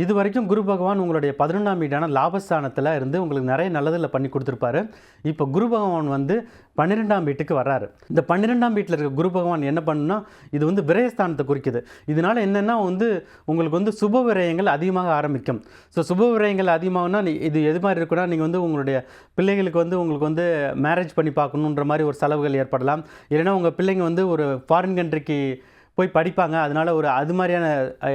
இது வரைக்கும் குரு பகவான் உங்களுடைய 11ஆம் வீடான லாபஸ்தானத்தில் இருந்து உங்களுக்கு நிறைய நல்லதில் பண்ணி கொடுத்துருப்பாரு. இப்போ குரு பகவான் வந்து 12ஆம் வீட்டுக்கு வர்றாரு. இந்த 12ஆம் வீட்டில் இருக்க குரு பகவான் என்ன பண்ணுன்னா, இது வந்து விரயஸ்தானத்தை குறிக்குது. இதனால் என்னென்னா வந்து உங்களுக்கு வந்து சுப விரயங்கள் அதிகமாக ஆரம்பிக்கும். ஸோ சுப விரயங்கள் அதிகமாகனா இது எது மாதிரி இருக்குன்னா, நீங்கள் வந்து உங்களுடைய பிள்ளைகளுக்கு வந்து உங்களுக்கு வந்து மேரேஜ் பண்ணி பார்க்கணுன்ற மாதிரி ஒரு செலவுகள் ஏற்படலாம். இல்லைன்னா உங்கள் பிள்ளைங்க வந்து ஒரு ஃபாரின் கண்ட்ரிக்கு போய் படிப்பாங்க. அதனால் ஒரு அது மாதிரியான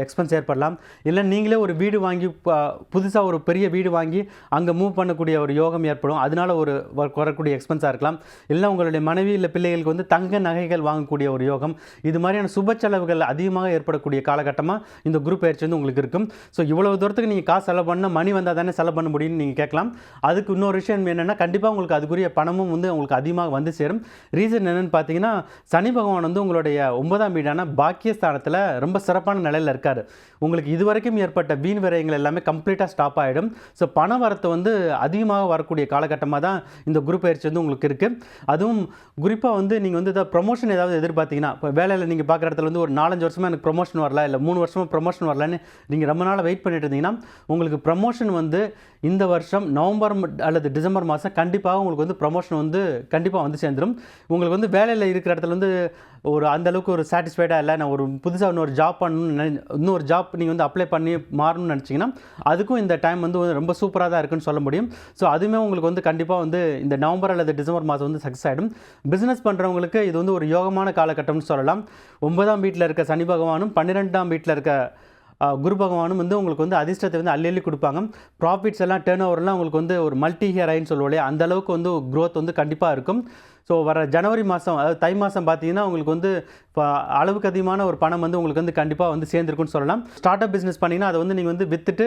எக்ஸ்பென்ஸ் ஏற்படலாம். இல்லை நீங்களே ஒரு வீடு வாங்கி புதுசாக ஒரு பெரிய வீடு வாங்கி அங்கே மூவ் பண்ணக்கூடிய ஒரு யோகம் ஏற்படும். அதனால் ஒரு வரக்கூடிய எக்ஸ்பென்ஸாக இருக்கலாம். இல்லை உங்களுடைய மனைவி இல்லை பிள்ளைகளுக்கு வந்து தங்க நகைகள் வாங்கக்கூடிய ஒரு யோகம். இது மாதிரியான சுப செலவுகள் அதிகமாக ஏற்படக்கூடிய காலகட்டமாக இந்த குரு பயிற்சி வந்து உங்களுக்கு இருக்கும். ஸோ இவ்வளவு தூரத்துக்கு நீங்கள் காசு செலவு பண்ண மணி வந்தால் தானே செலவு பண்ண முடியும்னு நீங்கள் கேட்கலாம். அதுக்கு இன்னொரு விஷயம் என்னென்னா, கண்டிப்பாக உங்களுக்கு அதுக்குரிய பணமும் வந்து உங்களுக்கு அதிகமாக வந்து சேரும். ரீசன் என்னென்னு பார்த்தீங்கன்னா, சனி பகவான் வந்து உங்களுடைய 9ஆம் வீடான பாக்கியஸ்தானத்தில் ரொம்ப சிறப்பான நிலையில் இருக்கார். உங்களுக்கு இதுவரைக்கும் ஏற்பட்ட வீண் விரயங்கள் எல்லாமே கம்ப்ளீட்டாக ஸ்டாப் ஆகிடும். ஸோ பண வரத்து வந்து அதிகமாக வரக்கூடிய காலகட்டமாக தான் இந்த குரு பயிற்சி வந்து உங்களுக்கு இருக்குது. அதுவும் குறிப்பாக வந்து நீங்கள் வந்து ஏதாவது ப்ரொமோஷன் ஏதாவது எதிர்பார்த்தீங்கன்னா, இப்போ வேலையில் நீங்கள் பார்க்குற இடத்துல வந்து ஒரு 4-5 வருஷமாக எனக்கு ப்ரொமோஷன் வரல, இல்லை 3 வருஷமாக ப்ரொமோஷன் வரலன்னு நீங்கள் ரொம்ப நாள் வெயிட் பண்ணிட்டு இருந்தீங்கன்னா, உங்களுக்கு ப்ரொமோஷன் வந்து இந்த வருஷம் நவம்பர் அல்லது டிசம்பர் மாதம் கண்டிப்பாக உங்களுக்கு வந்து ப்ரொமோஷன் வந்து கண்டிப்பாக வந்து சேர்ந்துடும். உங்களுக்கு வந்து வேலையில் இருக்கிற இடத்துல வந்து ஒரு அந்தளவுக்கு ஒரு சாட்டிஸ்ஃபைடாக இல்லை, நான் ஒரு புதுசாக இன்னொரு ஜாப் பண்ணணும்னு இன்னொரு ஜாப் நீங்கள் வந்து அப்ளை பண்ணி மாறணும்னு நினச்சிங்கன்னா, அதுக்கும் இந்த டைம் வந்து ரொம்ப சூப்பராக தான் இருக்குன்னு சொல்ல முடியும். ஸோ அதுவுமே உங்களுக்கு வந்து கண்டிப்பாக வந்து இந்த நவம்பர் அல்லது டிசம்பர் மாதம் வந்து சக்ஸஸ் ஆகிடும். பிஸ்னஸ் பண்ணுறவங்களுக்கு இது வந்து ஒரு யோகமான காலகட்டம்னு சொல்லலாம். 9ஆம் வீட்டில் இருக்க சனி பகவானும் 12ஆம் வீட்டில் இருக்க குரு பகவானும் வந்து உங்களுக்கு வந்து அதிர்ஷ்டத்தை வந்து அள்ளி கொடுப்பாங்க. ப்ராஃபிட்ஸ் எல்லாம் டர்ன் ஓவர்லாம் உங்களுக்கு வந்து ஒரு மல்டி ஹியர் ஐன்னு சொல்லுவோம் இல்லையா, அந்தளவுக்கு வந்து க்ரோத் வந்து கண்டிப்பாக இருக்கும். ஸோ வர ஜனவரி மாதம், அதாவது தை மாதம் பார்த்தீங்கன்னா உங்களுக்கு வந்து இப்போ அளவுக்கு அதிகமான ஒரு பணம் வந்து உங்களுக்கு வந்து கண்டிப்பாக வந்து சேர்ந்துருக்குன்னு சொல்லலாம். ஸ்டார்ட் அப் பிஸ்னஸ் பண்ணிங்கன்னா அதை வந்து நீங்கள் வந்து விற்றுட்டு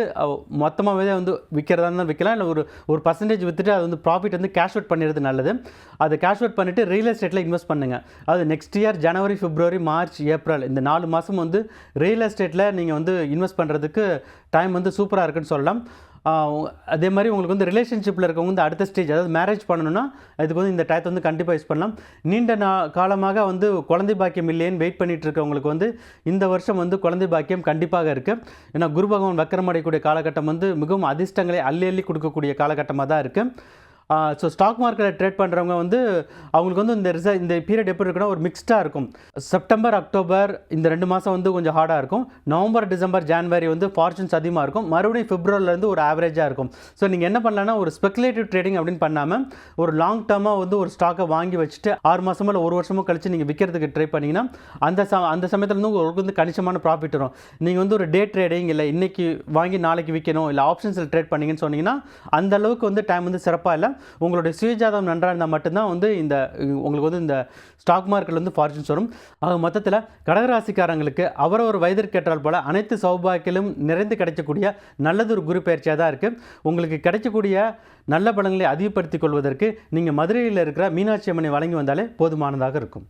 மொத்தமாகவே வந்து விற்கிறதா இருந்தாலும் விற்கலாம். இல்லை ஒரு பர்சன்டேஜ் விற்றுட்டு அது வந்து ப்ராஃபிட் வந்து கேஷ் அவுட் பண்ணிடுறது நல்லது. அதை கேஷ் அவுட் பண்ணிவிட்டு ரியல் எஸ்டேட்டில் இன்வெஸ்ட் பண்ணுங்கள். அது நெக்ஸ்ட் இயர் ஜனவரி, பிப்ரவரி, மார்ச், ஏப்ரல் இந்த 4 மாதம் வந்து ரியல் எஸ்டேட்டில் நீங்கள் வந்து இன்வெஸ்ட் பண்ணுறதுக்கு டைம் வந்து சூப்பராக இருக்குன்னு சொல்லலாம். அதே மாதிரி உங்களுக்கு வந்து ரிலேஷன்ஷிப்பில் இருக்கவங்க வந்து அடுத்த ஸ்டேஜ், அதாவது மேரேஜ் பண்ணணும்னா இதுக்கு வந்து இந்த டயத்தை வந்து கண்டிப்பாக யூஸ் பண்ணலாம். நீண்ட காலமாக வந்து குழந்தை பாக்கியம் இல்லைன்னு வெயிட் பண்ணிட்டு இருக்கவங்களுக்கு வந்து இந்த வருஷம் வந்து குழந்தை பாக்கியம் கண்டிப்பாக இருக்குது. ஏன்னா குரு பகவான் வக்கரமடையக்கூடிய காலகட்டம் வந்து மிகவும் அதிர்ஷ்டங்களை அள்ளி கொடுக்கக்கூடிய காலகட்டமாக தான் இருக்குது. ஸோ ஸ்டாக் மார்க்கெட்டில் ட்ரேட் பண்ணுறவங்க வந்து அவங்களுக்கு வந்து இந்த பீரியட் எப்படி இருக்குன்னா ஒரு மிக்ஸ்டாக இருக்கும். செப்டம்பர், அக்டோபர் இந்த 2 மாதம் வந்து கொஞ்சம் ஹார்டாக இருக்கும். நவம்பர், டிசம்பர், ஜான்வரி வந்து ஃபார்ச்சூன்ஸ் அதிகமாக இருக்கும். மறுபடியும் பிப்ரவரிலேருந்து ஒரு ஆவரேஜாக இருக்கும். ஸோ நீங்கள் என்ன பண்ணலான்னா, ஒரு ஸ்பெகுலேட்டிவ் ட்ரேடிங் அப்படின்னு பண்ணாமல் ஒரு லாங் டேர்மாக வந்து ஒரு ஸ்டாக்கை வாங்கி வச்சுட்டு 6 மாதமோ இல்லை 1 வருஷமோ கழித்து நீங்கள் விற்கிறதுக்கு ட்ரை பண்ணிங்கன்னா அந்த சமயத்தில் வந்து உங்களுக்கு வந்து கணிசமான ப்ராஃபிட் வரும். நீங்கள் வந்து ஒரு டே ட்ரேடிங், இல்லை இன்றைக்கி வாங்கி நாளைக்கு விற்கணும், இல்லை ஆப்ஷன்ஸில் ட்ரேட் பண்ணிங்கன்னு சொன்னீங்கன்னா அந்தளவுக்கு வந்து டைம் வந்து சிறப்பாக இல்லை. உங்களுடைய சுயஜாதம் நன்றாக இருந்தால் மட்டும்தான் வந்து உங்களுக்கு வந்து இந்த ஸ்டாக் மார்க்கெட்டில் வந்து ஃபார்ச்சூன்ஸ் வரும். ஆக மொத்தத்தில் கடகராசிக்காரங்களுக்கு அவரவர் வயதிற்கு ஏற்றால் போல் அனைத்து சௌபாக்கியலும் நிறைந்து கிடைக்கக்கூடிய நல்லதொரு குரு பயிற்சியாக தான் இருக்குது. உங்களுக்கு கிடைக்கக்கூடிய நல்ல பலன்களை அதிகப்படுத்திக் கொள்வதற்கு நீங்கள் மதுரையில் இருக்கிற மீனாட்சி அம்மனை வழங்கி வந்தாலே போதுமானதாக இருக்கும்.